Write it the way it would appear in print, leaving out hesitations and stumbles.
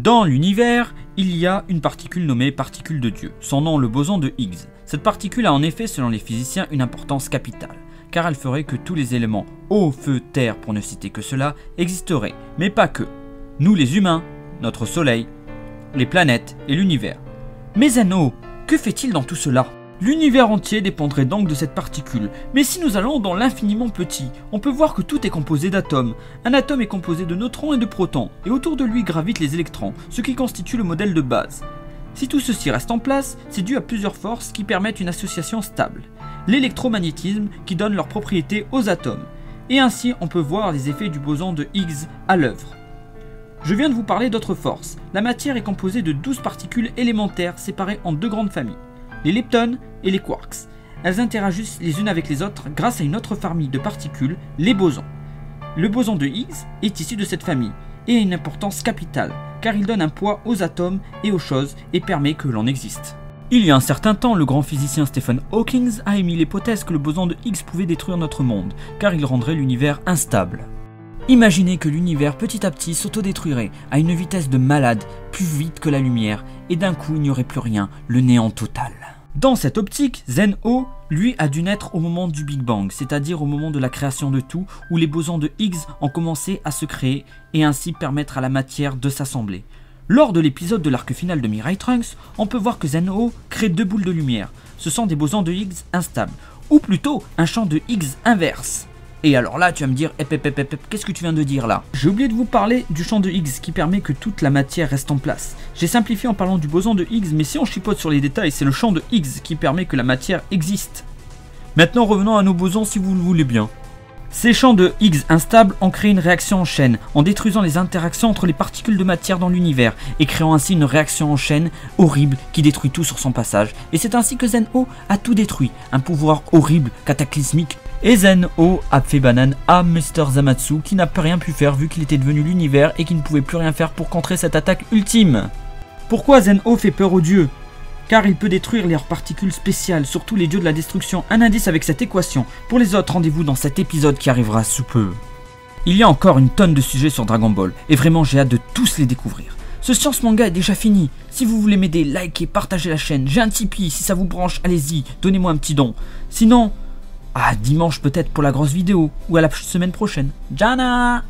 Dans l'univers, il y a une particule nommée particule de Dieu, son nom le boson de Higgs. Cette particule a en effet, selon les physiciens, une importance capitale, car elle ferait que tous les éléments eau, feu, terre, pour ne citer que cela, existeraient, mais pas que. Nous les humains, notre soleil, les planètes et l'univers. Mais Zeno, que fait-il dans tout cela? L'univers entier dépendrait donc de cette particule, mais si nous allons dans l'infiniment petit, on peut voir que tout est composé d'atomes. Un atome est composé de neutrons et de protons, et autour de lui gravitent les électrons, ce qui constitue le modèle de base. Si tout ceci reste en place, c'est dû à plusieurs forces qui permettent une association stable. L'électromagnétisme qui donne leurs propriétés aux atomes, et ainsi on peut voir les effets du boson de Higgs à l'œuvre. Je viens de vous parler d'autres forces. La matière est composée de 12 particules élémentaires séparées en deux grandes familles, les leptons et les quarks. Elles interagissent les unes avec les autres grâce à une autre famille de particules, les bosons. Le boson de Higgs est issu de cette famille et a une importance capitale, car il donne un poids aux atomes et aux choses et permet que l'on existe. Il y a un certain temps, le grand physicien Stephen Hawking a émis l'hypothèse que le boson de Higgs pouvait détruire notre monde, car il rendrait l'univers instable. Imaginez que l'univers petit à petit s'autodétruirait à une vitesse de malade, plus vite que la lumière, et d'un coup il n'y aurait plus rien, le néant total. Dans cette optique, Zeno, lui, a dû naître au moment du Big Bang, c'est-à-dire au moment de la création de tout, où les bosons de Higgs ont commencé à se créer et ainsi permettre à la matière de s'assembler. Lors de l'épisode de l'arc final de Mirai Trunks, on peut voir que Zeno crée deux boules de lumière. Ce sont des bosons de Higgs instables, ou plutôt un champ de Higgs inverse. Et alors là, tu vas me dire, qu'est-ce que tu viens de dire là? J'ai oublié de vous parler du champ de Higgs qui permet que toute la matière reste en place. J'ai simplifié en parlant du boson de Higgs, mais si on chipote sur les détails, c'est le champ de Higgs qui permet que la matière existe. Maintenant, revenons à nos bosons si vous le voulez bien. Ces champs de Higgs instables ont créé une réaction en chaîne, en détruisant les interactions entre les particules de matière dans l'univers, et créant ainsi une réaction en chaîne horrible qui détruit tout sur son passage. Et c'est ainsi que Zeno a tout détruit, un pouvoir horrible, cataclysmique. Et Zeno a fait banane à Mr. Zamatsu qui n'a rien pu faire vu qu'il était devenu l'univers et qui ne pouvait plus rien faire pour contrer cette attaque ultime. Pourquoi Zeno fait peur aux dieux? Car il peut détruire leurs particules spéciales, surtout les dieux de la destruction. Un indice avec cette équation. Pour les autres, rendez-vous dans cet épisode qui arrivera sous peu. Il y a encore une tonne de sujets sur Dragon Ball, et vraiment j'ai hâte de tous les découvrir. Ce Science Manga est déjà fini. Si vous voulez m'aider, likez, partagez la chaîne. J'ai un Tipeee, si ça vous branche, allez-y, donnez-moi un petit don. Sinon, à dimanche peut-être pour la grosse vidéo, ou à la semaine prochaine. Jana!